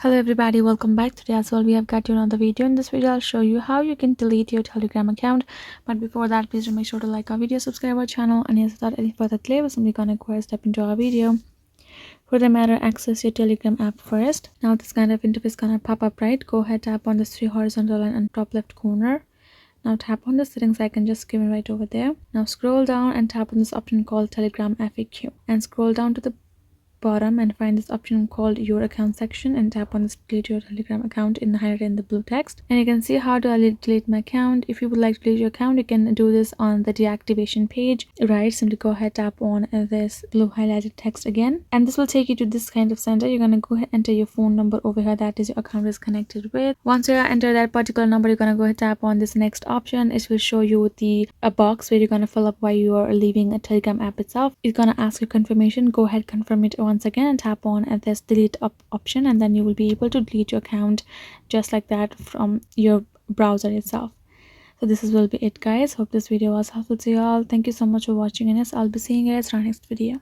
Hello everybody, welcome back. Today as well we have got you another video. In this video I'll show you how you can delete your Telegram account, but before that please make sure to like our video, subscribe our channel, and yes, without any further delay we're simply gonna go ahead step into our video. For the matter, access your Telegram app first. Now this kind of interface gonna pop up, right? Go ahead, tap on this three horizontal line on top left corner. Now tap on the settings icon just given right over there. Now scroll down and tap on this option called Telegram FAQ, and scroll down to the bottom and find this option called your account section, and tap on this delete your Telegram account in highlighted in the blue text, and you can see how to delete my account. If you would like to delete your account, you can do this on the deactivation page, right? Simply go ahead, tap on this blue highlighted text again, and this will take you to this kind of center. You're gonna go ahead, enter your phone number over here that is your account is connected with. Once you enter that particular number, you're gonna go ahead, tap on this next option. It will show you a box where you're gonna fill up why you are leaving a Telegram app itself. It's gonna ask you confirmation. Go ahead, confirm it once again, and tap on this delete option, and then you will be able to delete your account just like that from your browser itself. So this will be it, guys. Hope this video was helpful to you all. Thank you so much for watching, and yes, I'll be seeing you guys in our next video.